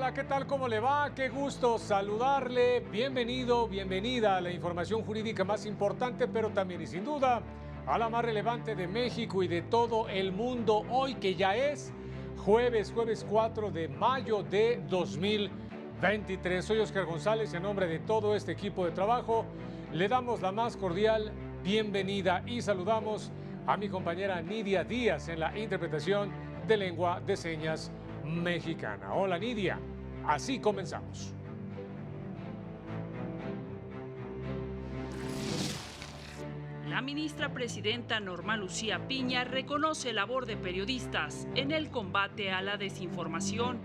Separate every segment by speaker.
Speaker 1: Hola, ¿qué tal? ¿Cómo le va? Qué gusto saludarle. Bienvenido, bienvenida a la información jurídica más importante, pero también y sin duda a la más relevante de México y de todo el mundo. Hoy que ya es jueves 4 de mayo de 2023. Soy Oscar González y en nombre de todo este equipo de trabajo le damos la más cordial bienvenida y saludamos a mi compañera Nidia Díaz en la interpretación de lengua de señas mexicana. Hola Nidia, así comenzamos.
Speaker 2: La ministra presidenta Norma Lucía Piña reconoce labor de periodistas en el combate a la desinformación.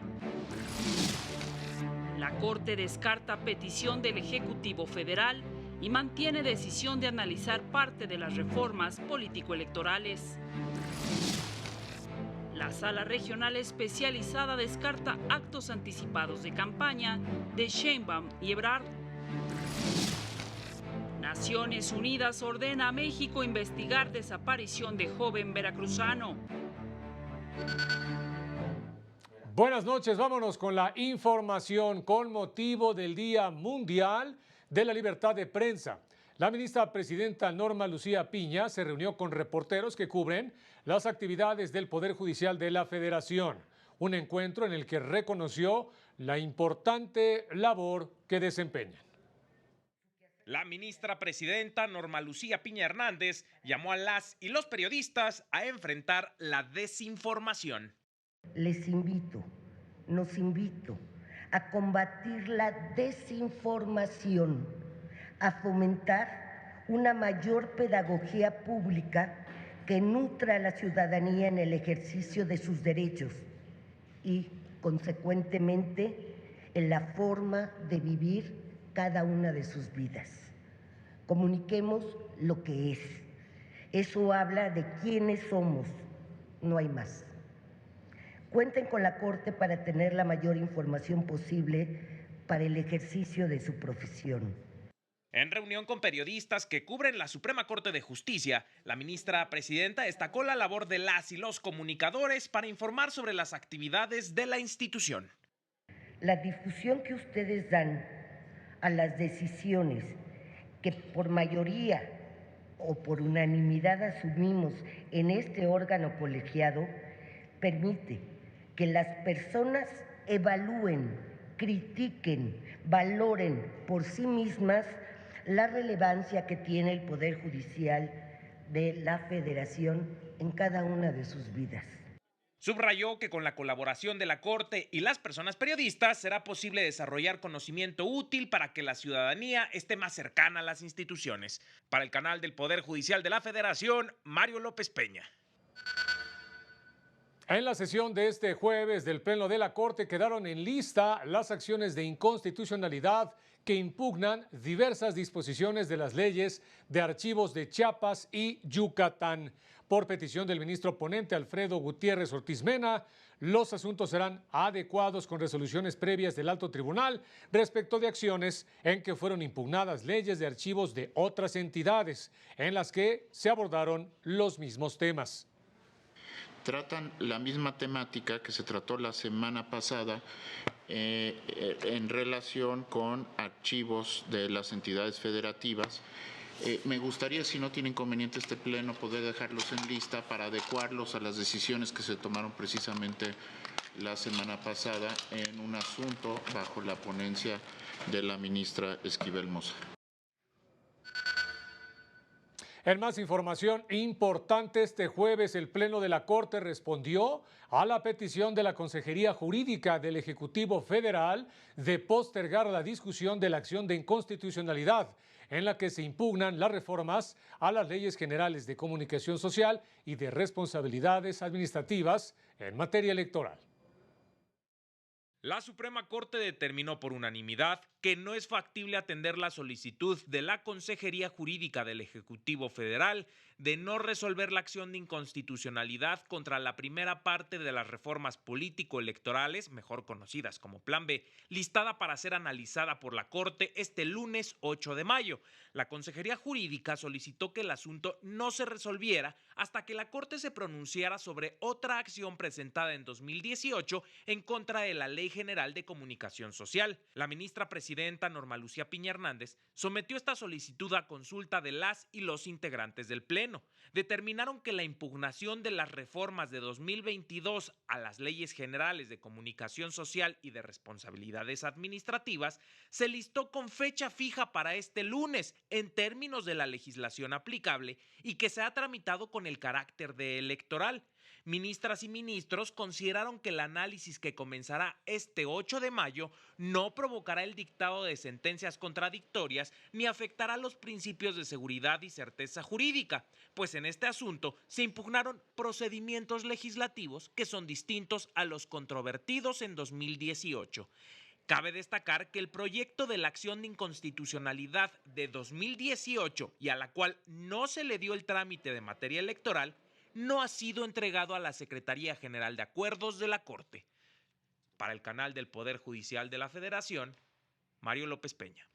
Speaker 2: La Corte descarta petición del Ejecutivo Federal y mantiene decisión de analizar parte de las reformas político-electorales. La Sala Regional Especializada descarta actos anticipados de campaña de Sheinbaum y Ebrard. Naciones Unidas ordena a México investigar desaparición de joven veracruzano.
Speaker 1: Buenas noches, vámonos con la información con motivo del Día Mundial de la Libertad de Prensa. La ministra presidenta Norma Lucía Piña se reunió con reporteros que cubren las actividades del Poder Judicial de la Federación. Un encuentro en el que reconoció la importante labor que desempeñan.
Speaker 3: La ministra presidenta Norma Lucía Piña Hernández llamó a las y los periodistas a enfrentar la desinformación.
Speaker 4: Nos invito a combatir la desinformación, a fomentar una mayor pedagogía pública que nutra a la ciudadanía en el ejercicio de sus derechos y, consecuentemente, en la forma de vivir cada una de sus vidas. Comuniquemos lo que es. Eso habla de quiénes somos, no hay más. Cuenten con la Corte para tener la mayor información posible para el ejercicio de su profesión.
Speaker 3: En reunión con periodistas que cubren la Suprema Corte de Justicia, la ministra presidenta destacó la labor de las y los comunicadores para informar sobre las actividades de la institución.
Speaker 4: La difusión que ustedes dan a las decisiones que por mayoría o por unanimidad asumimos en este órgano colegiado permite que las personas evalúen, critiquen, valoren por sí mismas la relevancia que tiene el Poder Judicial de la Federación en cada una de sus vidas.
Speaker 3: Subrayó que con la colaboración de la Corte y las personas periodistas será posible desarrollar conocimiento útil para que la ciudadanía esté más cercana a las instituciones. Para el canal del Poder Judicial de la Federación, Mario López Peña.
Speaker 1: En la sesión de este jueves del Pleno de la Corte quedaron en lista las acciones de inconstitucionalidad que impugnan diversas disposiciones de las leyes de archivos de Chiapas y Yucatán. Por petición del ministro ponente Alfredo Gutiérrez Ortiz Mena, los asuntos serán adecuados con resoluciones previas del Alto Tribunal respecto de acciones en que fueron impugnadas leyes de archivos de otras entidades, en las que se abordaron los mismos temas.
Speaker 5: Tratan la misma temática que se trató la semana pasada en relación con archivos de las entidades federativas. Me gustaría, si no tiene inconveniente este pleno, poder dejarlos en lista para adecuarlos a las decisiones que se tomaron precisamente la semana pasada en un asunto bajo la ponencia de la ministra Esquivel Moza.
Speaker 1: En más información importante, este jueves el Pleno de la Corte respondió a la petición de la Consejería Jurídica del Ejecutivo Federal de postergar la discusión de la acción de inconstitucionalidad en la que se impugnan las reformas a las leyes generales de comunicación social y de responsabilidades administrativas en materia electoral.
Speaker 3: La Suprema Corte determinó por unanimidad que no es factible atender la solicitud de la Consejería Jurídica del Ejecutivo Federal de no resolver la acción de inconstitucionalidad contra la primera parte de las reformas político-electorales, mejor conocidas como Plan B, listada para ser analizada por la Corte este lunes 8 de mayo. La Consejería Jurídica solicitó que el asunto no se resolviera hasta que la Corte se pronunciara sobre otra acción presentada en 2018 en contra de la Ley General de Comunicación Social. La ministra presidenta Norma Lucía Piña Hernández sometió esta solicitud a consulta de las y los integrantes del Pleno. Determinaron que la impugnación de las reformas de 2022 a las leyes generales de comunicación social y de responsabilidades administrativas se listó con fecha fija para este lunes en términos de la legislación aplicable y que se ha tramitado con el carácter de electoral. Ministras y ministros consideraron que el análisis que comenzará este 8 de mayo no provocará el dictado de sentencias contradictorias ni afectará los principios de seguridad y certeza jurídica, pues en este asunto se impugnaron procedimientos legislativos que son distintos a los controvertidos en 2018. Cabe destacar que el proyecto de la acción de inconstitucionalidad de 2018 y a la cual no se le dio el trámite de materia electoral no ha sido entregado a la Secretaría General de Acuerdos de la Corte. Para el canal del Poder Judicial de la Federación, Mario López Peña.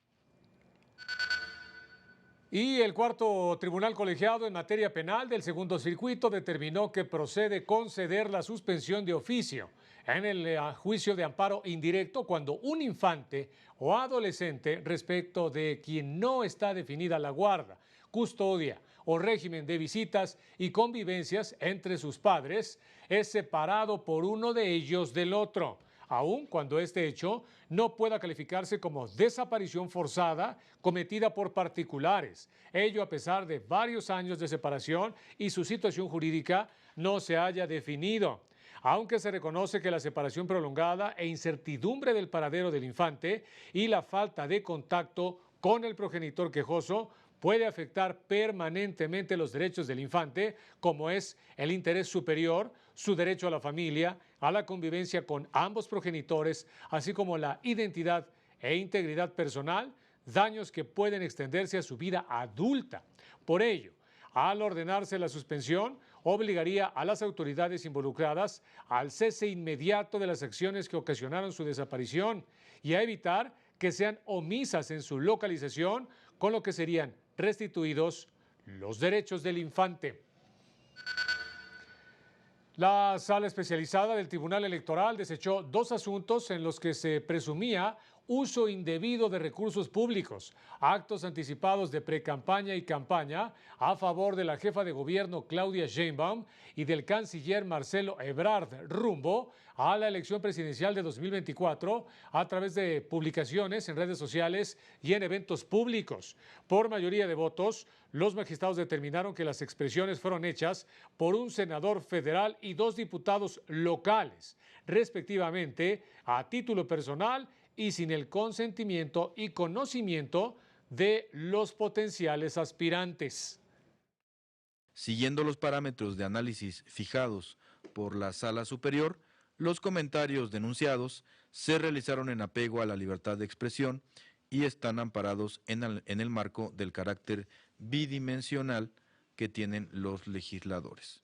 Speaker 1: Y el cuarto tribunal colegiado en materia penal del segundo circuito determinó que procede conceder la suspensión de oficio en el juicio de amparo indirecto cuando un infante o adolescente respecto de quien no está definida la guarda, custodia o régimen de visitas y convivencias entre sus padres es separado por uno de ellos del otro, aun cuando este hecho no pueda calificarse como desaparición forzada cometida por particulares. Ello a pesar de varios años de separación y su situación jurídica no se haya definido. Aunque se reconoce que la separación prolongada e incertidumbre del paradero del infante y la falta de contacto con el progenitor quejoso puede afectar permanentemente los derechos del infante, como es el interés superior, su derecho a la familia, a la convivencia con ambos progenitores, así como la identidad e integridad personal, daños que pueden extenderse a su vida adulta. Por ello, al ordenarse la suspensión, obligaría a las autoridades involucradas al cese inmediato de las acciones que ocasionaron su desaparición y a evitar que sean omisas en su localización, con lo que serían restituidos los derechos del infante. La sala especializada del Tribunal Electoral desechó 2 asuntos en los que se presumía uso indebido de recursos públicos, actos anticipados de precampaña y campaña a favor de la jefa de gobierno Claudia Sheinbaum y del canciller Marcelo Ebrard rumbo a la elección presidencial de 2024 a través de publicaciones en redes sociales y en eventos públicos. Por mayoría de votos, los magistrados determinaron que las expresiones fueron hechas por un senador federal y 2 diputados locales, respectivamente, a título personal y sin el consentimiento y conocimiento de los potenciales aspirantes.
Speaker 6: Siguiendo los parámetros de análisis fijados por la Sala Superior, los comentarios denunciados se realizaron en apego a la libertad de expresión y están amparados en el marco del carácter bidimensional que tienen los legisladores.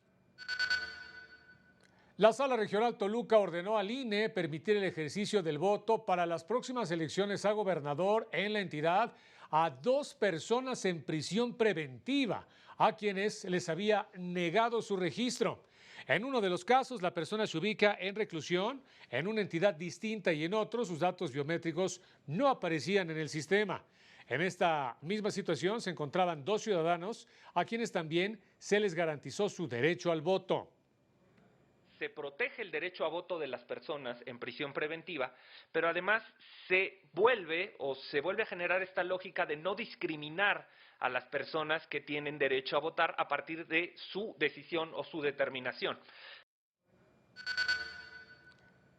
Speaker 1: La Sala Regional Toluca ordenó al INE permitir el ejercicio del voto para las próximas elecciones a gobernador en la entidad a 2 personas en prisión preventiva, a quienes les había negado su registro. En uno de los casos, la persona se ubica en reclusión en una entidad distinta y en otro, sus datos biométricos no aparecían en el sistema. En esta misma situación se encontraban 2 ciudadanos a quienes también se les garantizó su derecho al voto.
Speaker 7: Se protege el derecho a voto de las personas en prisión preventiva, pero además se vuelve a generar esta lógica de no discriminar a las personas que tienen derecho a votar a partir de su decisión o su determinación.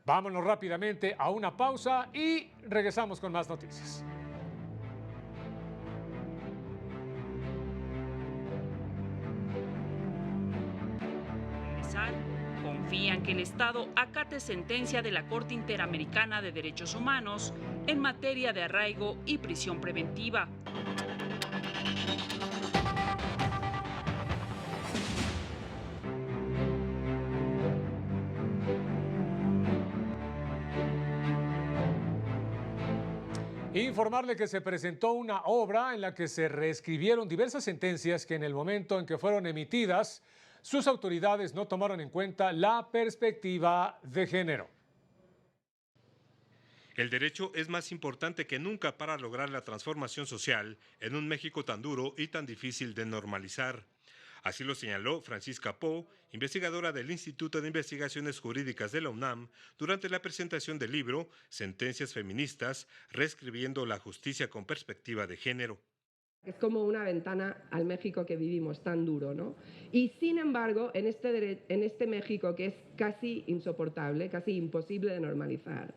Speaker 1: Vámonos rápidamente a una pausa y regresamos con más noticias.
Speaker 2: confían que el Estado acate sentencia de la Corte Interamericana de Derechos Humanos en materia de arraigo y prisión preventiva.
Speaker 1: Informarle que se presentó una obra en la que se reescribieron diversas sentencias que en el momento en que fueron emitidas, sus autoridades no tomaron en cuenta la perspectiva de género.
Speaker 8: El derecho es más importante que nunca para lograr la transformación social en un México tan duro y tan difícil de normalizar. Así lo señaló Francisca Po, investigadora del Instituto de Investigaciones Jurídicas de la UNAM, durante la presentación del libro Sentencias feministas, reescribiendo la justicia con perspectiva de género.
Speaker 9: Es como una ventana al México que vivimos tan duro, ¿no? Y sin embargo, en este México que es casi insoportable, casi imposible de normalizar,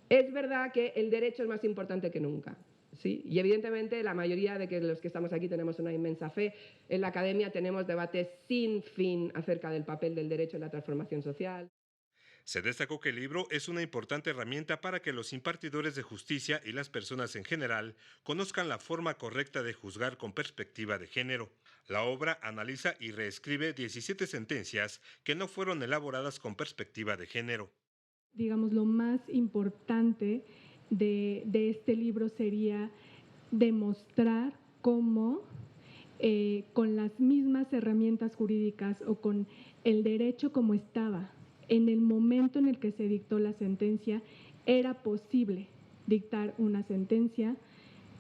Speaker 9: es verdad que el derecho es más importante que nunca. ¿Sí? Y evidentemente la mayoría de los que estamos aquí tenemos una inmensa fe. En la academia tenemos debates sin fin acerca del papel del derecho en la transformación social.
Speaker 8: Se destacó que el libro es una importante herramienta para que los impartidores de justicia y las personas en general conozcan la forma correcta de juzgar con perspectiva de género. La obra analiza y reescribe 17 sentencias que no fueron elaboradas con perspectiva de género.
Speaker 10: Digamos, lo más importante de este libro sería demostrar cómo con las mismas herramientas jurídicas o con el derecho como estaba en el momento en el que se dictó la sentencia, era posible dictar una sentencia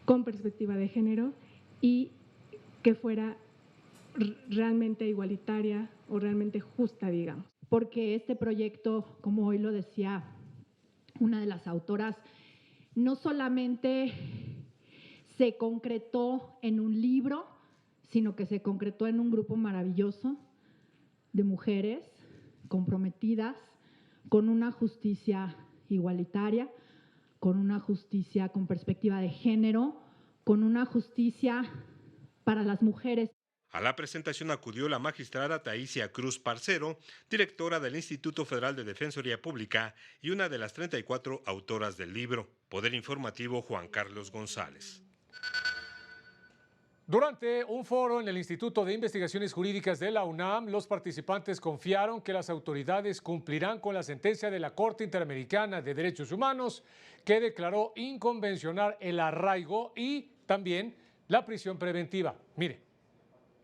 Speaker 10: con perspectiva de género y que fuera realmente igualitaria o realmente justa, digamos.
Speaker 11: Porque este proyecto, como hoy lo decía una de las autoras, no solamente se concretó en un libro, sino que se concretó en un grupo maravilloso de mujeres comprometidas con una justicia igualitaria, con una justicia con perspectiva de género, con una justicia para las mujeres.
Speaker 8: A la presentación acudió la magistrada Taísia Cruz Parcero, directora del Instituto Federal de Defensoría Pública y una de las 34 autoras del libro. Poder Informativo, Juan Carlos González.
Speaker 1: Durante un foro en el Instituto de Investigaciones Jurídicas de la UNAM, los participantes confiaron que las autoridades cumplirán con la sentencia de la Corte Interamericana de Derechos Humanos que declaró inconvencional el arraigo y también la prisión preventiva. Mire.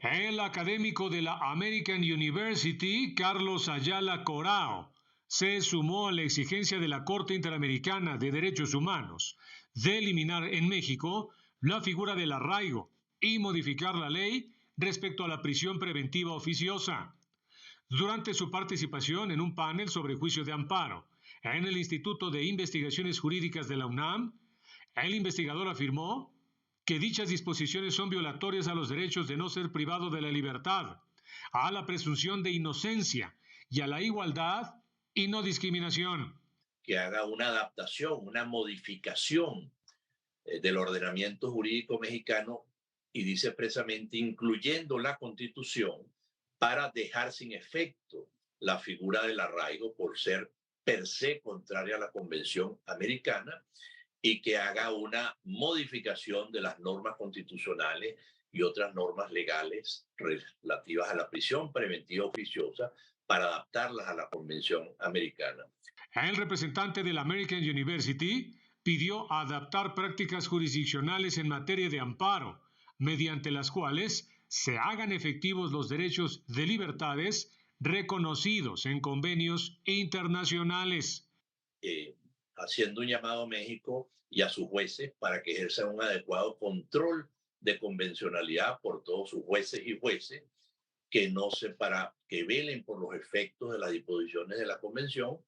Speaker 1: El académico de la American University, Carlos Ayala Corao, se sumó a la exigencia de la Corte Interamericana de Derechos Humanos de eliminar en México la figura del arraigo y modificar la ley respecto a la prisión preventiva oficiosa. Durante su participación en un panel sobre juicio de amparo en el Instituto de Investigaciones Jurídicas de la UNAM, el investigador afirmó que dichas disposiciones son violatorias a los derechos de no ser privado de la libertad, a la presunción de inocencia y a la igualdad y no discriminación.
Speaker 12: Que haga una adaptación, una modificación del ordenamiento jurídico mexicano y dice expresamente incluyendo la Constitución para dejar sin efecto la figura del arraigo por ser per se contraria a la Convención Americana y que haga una modificación de las normas constitucionales y otras normas legales relativas a la prisión preventiva oficiosa para adaptarlas a la Convención Americana.
Speaker 1: El representante de la American University pidió adaptar prácticas jurisdiccionales en materia de amparo, mediante las cuales se hagan efectivos los derechos de libertades reconocidos en convenios internacionales.
Speaker 12: Haciendo un llamado a México y a sus jueces para que ejerzan un adecuado control de convencionalidad por todos sus jueces y jueces, que velen por los efectos de las disposiciones de la Convención.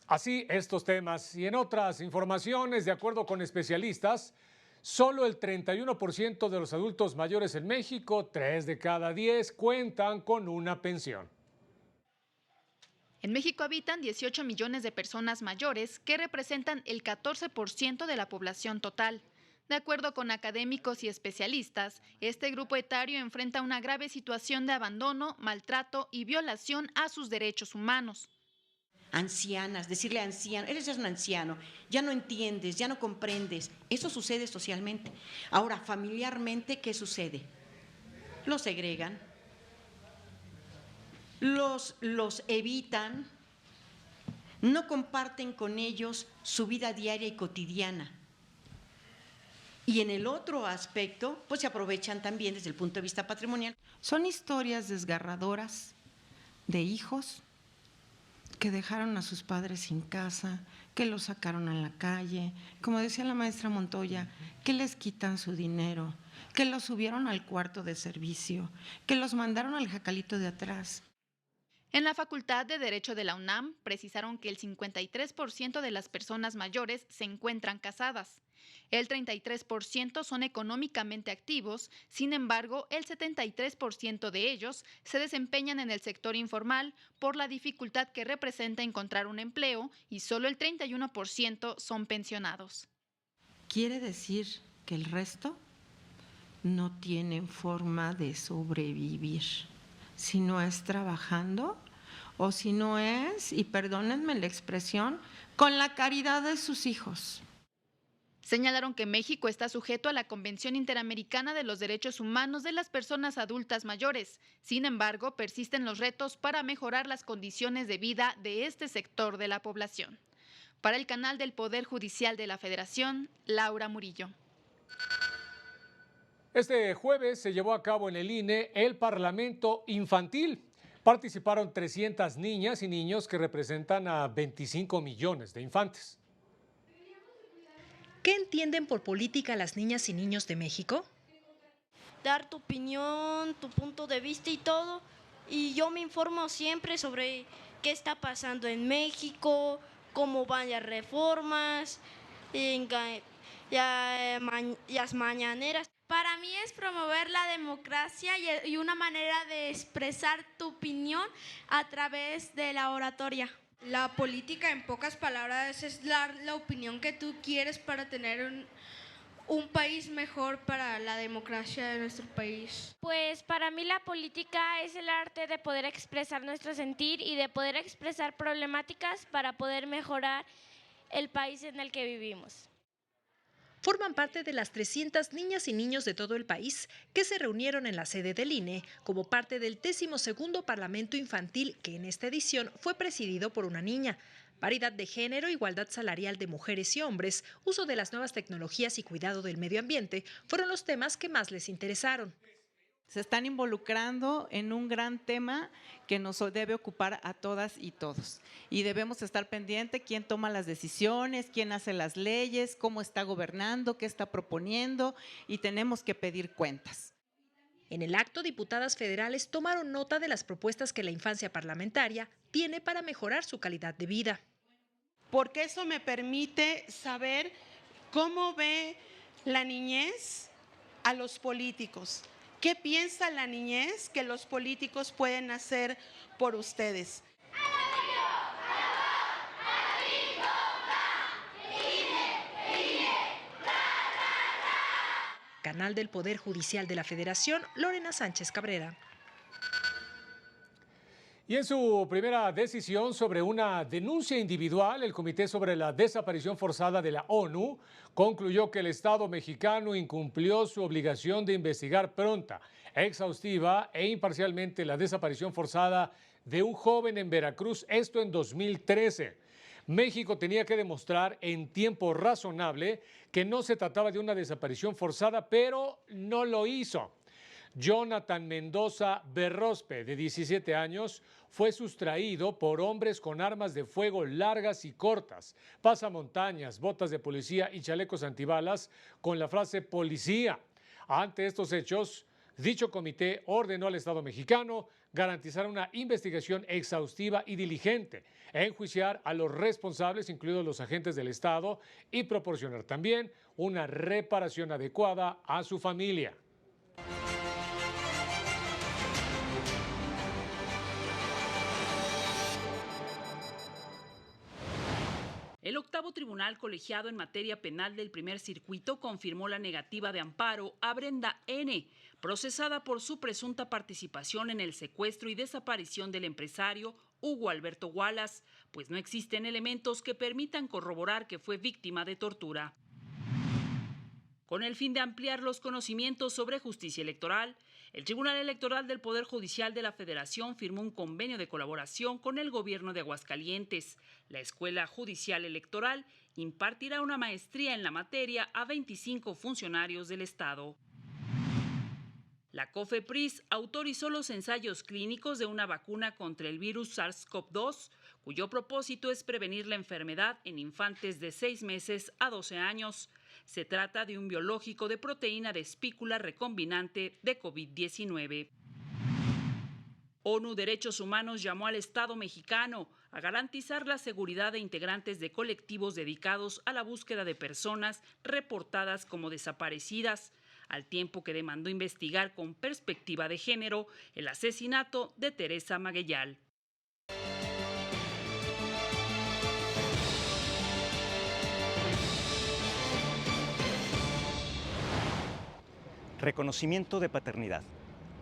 Speaker 1: Así, estos temas y en otras informaciones, de acuerdo con especialistas, solo el 31% de los adultos mayores en México, 3 de cada 10, cuentan con una pensión.
Speaker 13: En México habitan 18 millones de personas mayores que representan el 14% de la población total. De acuerdo con académicos y especialistas, este grupo etario enfrenta una grave situación de abandono, maltrato y violación a sus derechos humanos.
Speaker 14: Ancianas, decirle anciano, eres ya un anciano, ya no entiendes, ya no comprendes. Eso sucede socialmente. Ahora, familiarmente, ¿qué sucede? Los segregan, los evitan, no comparten con ellos su vida diaria y cotidiana. Y en el otro aspecto, pues se aprovechan también desde el punto de vista patrimonial. Son historias desgarradoras de hijos que dejaron a sus padres sin casa, que los sacaron a la calle, como decía la maestra Montoya, que les quitan su dinero, que los subieron al cuarto de servicio, que los mandaron al jacalito de atrás.
Speaker 13: En la Facultad de Derecho de la UNAM precisaron que el 53% de las personas mayores se encuentran casadas. El 33% son económicamente activos, sin embargo, el 73% de ellos se desempeñan en el sector informal por la dificultad que representa encontrar un empleo y solo el 31% son pensionados.
Speaker 14: Quiere decir que el resto no tienen forma de sobrevivir, si no es trabajando o si no es, y perdónenme la expresión, con la caridad de sus hijos.
Speaker 13: Señalaron que México está sujeto a la Convención Interamericana de los Derechos Humanos de las Personas Adultas Mayores. Sin embargo, persisten los retos para mejorar las condiciones de vida de este sector de la población. Para el canal del Poder Judicial de la Federación, Laura Murillo.
Speaker 1: Este jueves se llevó a cabo en el INE el Parlamento Infantil. Participaron 300 niñas y niños que representan a 25 millones de infantes.
Speaker 15: ¿Qué entienden por política las niñas y niños de México?
Speaker 16: Dar tu opinión, tu punto de vista y todo. Y yo me informo siempre sobre qué está pasando en México, cómo van las reformas, las mañaneras.
Speaker 17: Para mí es promover la democracia y una manera de expresar tu opinión a través de la oratoria.
Speaker 18: La política, en pocas palabras, es dar la opinión que tú quieres para tener un país mejor para la democracia de nuestro país.
Speaker 17: Pues para mí la política es el arte de poder expresar nuestro sentir y de poder expresar problemáticas para poder mejorar el país en el que vivimos.
Speaker 15: Forman parte de las 300 niñas y niños de todo el país que se reunieron en la sede del INE como parte del 12º Parlamento Infantil, que en esta edición fue presidido por una niña. Paridad de género, igualdad salarial de mujeres y hombres, uso de las nuevas tecnologías y cuidado del medio ambiente fueron los temas que más les interesaron.
Speaker 19: Se están involucrando en un gran tema que nos debe ocupar a todas y todos. Y debemos estar pendientes quién toma las decisiones, quién hace las leyes, cómo está gobernando, qué está proponiendo, y tenemos que pedir cuentas.
Speaker 15: En el acto, diputadas federales tomaron nota de las propuestas que la infancia parlamentaria tiene para mejorar su calidad de vida.
Speaker 20: Porque eso me permite saber cómo ve la niñez a los políticos. ¿Qué piensa la niñez que los políticos pueden hacer por ustedes?
Speaker 15: Canal del Poder Judicial de la Federación, Lorena Sánchez Cabrera.
Speaker 1: Y en su primera decisión sobre una denuncia individual, el Comité sobre la Desaparición Forzada de la ONU concluyó que el Estado mexicano incumplió su obligación de investigar pronta, exhaustiva e imparcialmente la desaparición forzada de un joven en Veracruz, esto en 2013. México tenía que demostrar en tiempo razonable que no se trataba de una desaparición forzada, pero no lo hizo. Jonathan Mendoza Berrospe, de 17 años, fue sustraído por hombres con armas de fuego largas y cortas, pasamontañas, botas de policía y chalecos antibalas con la frase policía. Ante estos hechos, dicho comité ordenó al Estado mexicano garantizar una investigación exhaustiva y diligente, enjuiciar a los responsables, incluidos los agentes del Estado, y proporcionar también una reparación adecuada a su familia.
Speaker 2: El octavo tribunal colegiado en materia penal del primer circuito confirmó la negativa de amparo a Brenda N., procesada por su presunta participación en el secuestro y desaparición del empresario Hugo Alberto Wallace, pues no existen elementos que permitan corroborar que fue víctima de tortura. Con el fin de ampliar los conocimientos sobre justicia electoral, el Tribunal Electoral del Poder Judicial de la Federación firmó un convenio de colaboración con el gobierno de Aguascalientes. La Escuela Judicial Electoral impartirá una maestría en la materia a 25 funcionarios del Estado. La COFEPRIS autorizó los ensayos clínicos de una vacuna contra el virus SARS-CoV-2, cuyo propósito es prevenir la enfermedad en infantes de 6 meses a 12 años. Se trata de un biológico de proteína de espícula recombinante de COVID-19. ONU Derechos Humanos llamó al Estado mexicano a garantizar la seguridad de integrantes de colectivos dedicados a la búsqueda de personas reportadas como desaparecidas, al tiempo que demandó investigar con perspectiva de género el asesinato de Teresa Maguellal.
Speaker 21: Reconocimiento de paternidad,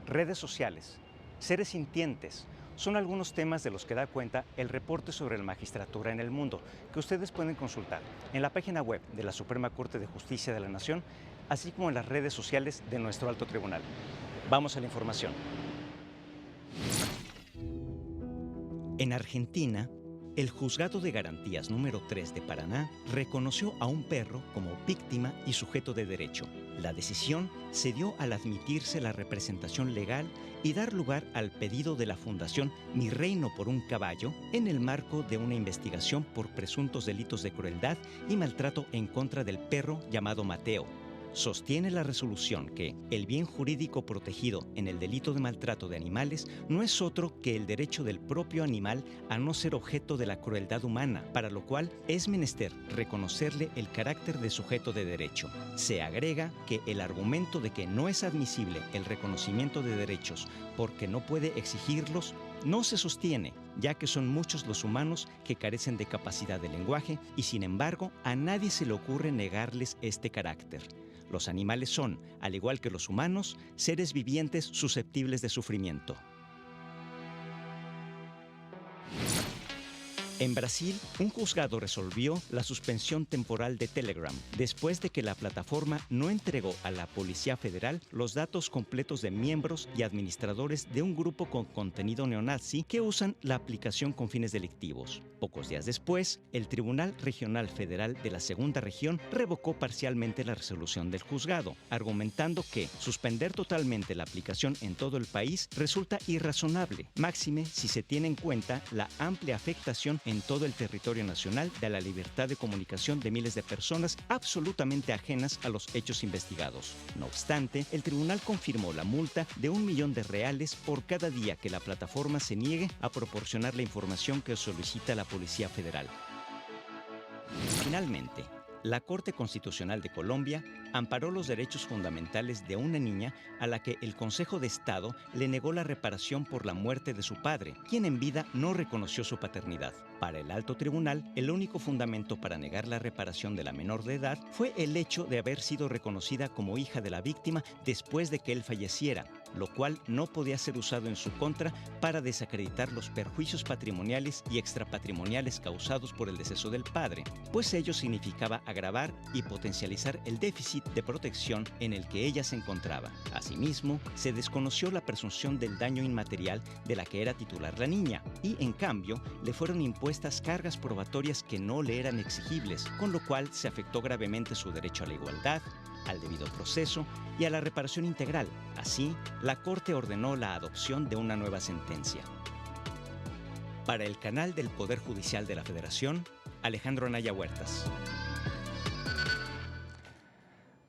Speaker 21: redes sociales, seres sintientes, son algunos temas de los que da cuenta el reporte sobre la magistratura en el mundo, que ustedes pueden consultar en la página web de la Suprema Corte de Justicia de la Nación, así como en las redes sociales de nuestro alto tribunal. Vamos a la información. En Argentina, el Juzgado de Garantías número 3 de Paraná reconoció a un perro como víctima y sujeto de derecho. La decisión se dio al admitirse la representación legal y dar lugar al pedido de la Fundación Mi Reino por un Caballo en el marco de una investigación por presuntos delitos de crueldad y maltrato en contra del perro llamado Mateo. Sostiene la resolución que el bien jurídico protegido en el delito de maltrato de animales no es otro que el derecho del propio animal a no ser objeto de la crueldad humana, para lo cual es menester reconocerle el carácter de sujeto de derecho. Se agrega que el argumento de que no es admisible el reconocimiento de derechos porque no puede exigirlos no se sostiene, ya que son muchos los humanos que carecen de capacidad de lenguaje y sin embargo a nadie se le ocurre negarles este carácter. Los animales son, al igual que los humanos, seres vivientes susceptibles de sufrimiento. En Brasil, un juzgado resolvió la suspensión temporal de Telegram después de que la plataforma no entregó a la Policía Federal los datos completos de miembros y administradores de un grupo con contenido neonazi que usan la aplicación con fines delictivos. Pocos días después, el Tribunal Regional Federal de la Segunda Región revocó parcialmente la resolución del juzgado, argumentando que suspender totalmente la aplicación en todo el país resulta irrazonable, máxime si se tiene en cuenta la amplia afectación en todo el territorio nacional de la libertad de comunicación de miles de personas absolutamente ajenas a los hechos investigados. No obstante, el tribunal confirmó la multa de $1 millón por cada día que la plataforma se niegue a proporcionar la información que solicita la Policía Federal. Finalmente, la Corte Constitucional de Colombia amparó los derechos fundamentales de una niña a la que el Consejo de Estado le negó la reparación por la muerte de su padre, quien en vida no reconoció su paternidad. Para el alto tribunal, el único fundamento para negar la reparación de la menor de edad fue el hecho de haber sido reconocida como hija de la víctima después de que él falleciera, lo cual no podía ser usado en su contra para desacreditar los perjuicios patrimoniales y extrapatrimoniales causados por el deceso del padre, pues ello significaba agravar y potencializar el déficit de protección en el que ella se encontraba. Asimismo, se desconoció la presunción del daño inmaterial de la que era titular la niña, y en cambio le fueron impuestas cargas probatorias que no le eran exigibles, con lo cual se afectó gravemente su derecho a la igualdad, al debido proceso y a la reparación integral. Así, la Corte ordenó la adopción de una nueva sentencia. Para el canal del Poder Judicial de la Federación, Alejandro Anaya Huertas.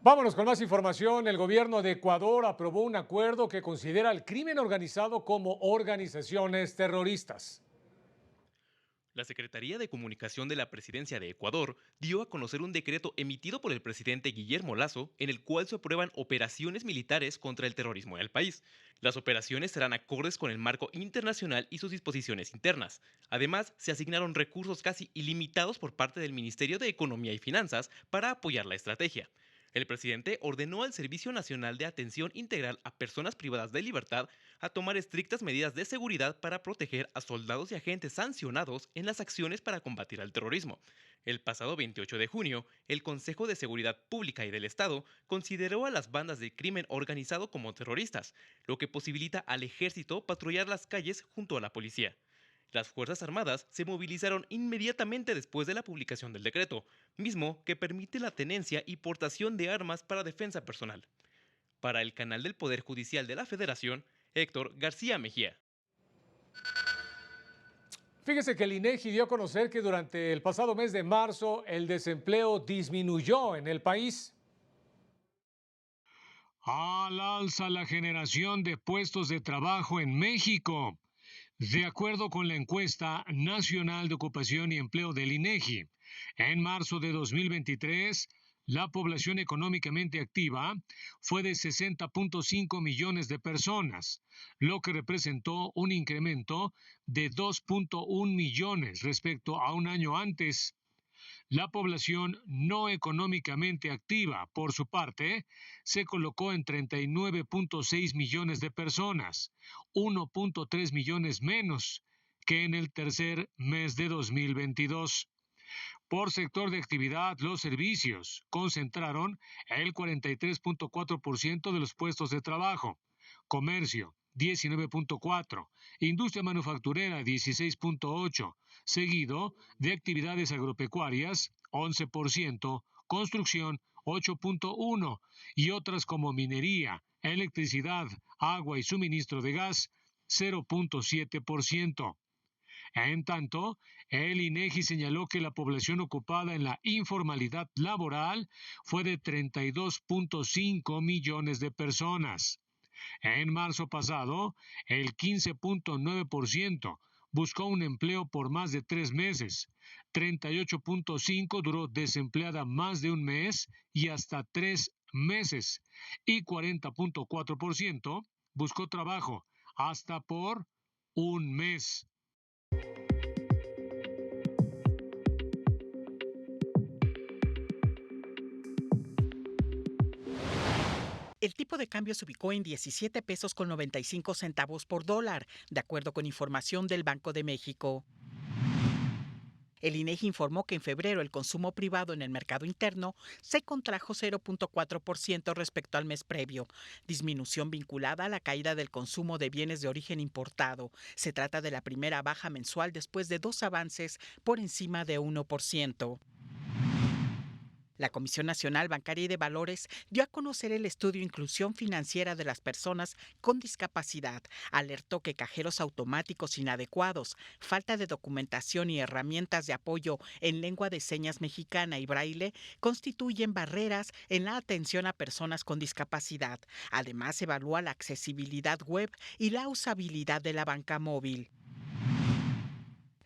Speaker 1: Vámonos con más información. El gobierno de Ecuador aprobó un acuerdo que considera al crimen organizado como organizaciones terroristas.
Speaker 4: La Secretaría de Comunicación de la Presidencia de Ecuador dio a conocer un decreto emitido por el presidente Guillermo Lasso en el cual se aprueban operaciones militares contra el terrorismo en el país. Las operaciones serán acordes con el marco internacional y sus disposiciones internas. Además, se asignaron recursos casi ilimitados por parte del Ministerio de Economía y Finanzas para apoyar la estrategia. El presidente ordenó al Servicio Nacional de Atención Integral a Personas Privadas de Libertad a tomar estrictas medidas de seguridad para proteger a soldados y agentes sancionados en las acciones para combatir al terrorismo. El pasado 28 de junio, el Consejo de Seguridad Pública y del Estado consideró a las bandas de crimen organizado como terroristas, lo que posibilita al ejército patrullar las calles junto a la policía. Las Fuerzas Armadas se movilizaron inmediatamente después de la publicación del decreto, mismo que permite la tenencia y portación de armas para defensa personal. Para el canal del Poder Judicial de la Federación, Héctor García Mejía.
Speaker 1: Fíjese que el INEGI dio a conocer que durante el pasado mes de marzo el desempleo disminuyó en el país. Al alza la generación de puestos de trabajo en México. De acuerdo con la encuesta nacional de ocupación y empleo del INEGI, en marzo de 2023, la población económicamente activa fue de 60.5 millones de personas, lo que representó un incremento de 2.1 millones respecto a un año antes. La población no económicamente activa, por su parte, se colocó en 39.6 millones de personas, 1.3 millones menos que en el tercer mes de 2022. Por sector de actividad, los servicios concentraron el 43.4% de los puestos de trabajo, comercio 19.4%, industria manufacturera 16.8%, seguido de actividades agropecuarias 11%, construcción 8.1% y otras como minería, electricidad, agua y suministro de gas 0.7%. En tanto, el INEGI señaló que la población ocupada en la informalidad laboral fue de 32.5 millones de personas. En marzo pasado, el 15.9% buscó un empleo por más de 3 meses, 38.5% duró desempleada más de un mes y hasta 3 meses, y 40.4% buscó trabajo hasta por un mes.
Speaker 22: El tipo de cambio se ubicó en 17 pesos con 95 centavos por dólar, de acuerdo con información del Banco de México. El INEGI informó que en febrero el consumo privado en el mercado interno se contrajo 0.4% respecto al mes previo, disminución vinculada a la caída del consumo de bienes de origen importado. Se trata de la primera baja mensual después de 2 avances por encima de 1%. La Comisión Nacional Bancaria y de Valores dio a conocer el estudio Inclusión Financiera de las Personas con Discapacidad. Alertó que cajeros automáticos inadecuados, falta de documentación y herramientas de apoyo en lengua de señas mexicana y braille constituyen barreras en la atención a personas con discapacidad. Además, evalúa la accesibilidad web y la usabilidad de la banca móvil.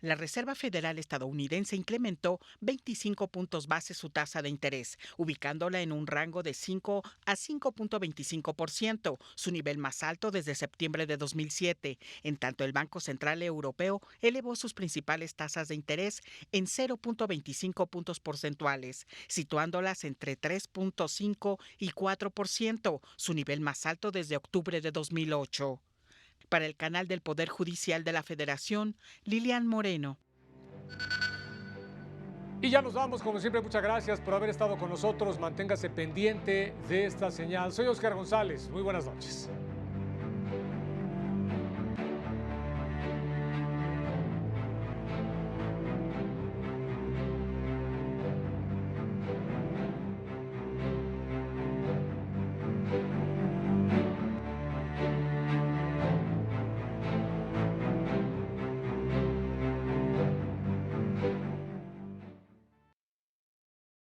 Speaker 22: La Reserva Federal estadounidense incrementó 25 puntos base su tasa de interés, ubicándola en un rango de 5 a 5.25%, su nivel más alto desde septiembre de 2007. En tanto, el Banco Central Europeo elevó sus principales tasas de interés en 0.25 puntos porcentuales, situándolas entre 3.5 y 4%, su nivel más alto desde octubre de 2008. Para el canal del Poder Judicial de la Federación, Lilian Moreno.
Speaker 1: Y ya nos vamos, como siempre, muchas gracias por haber estado con nosotros. Manténgase pendiente de esta señal. Soy Oscar González. Muy buenas noches.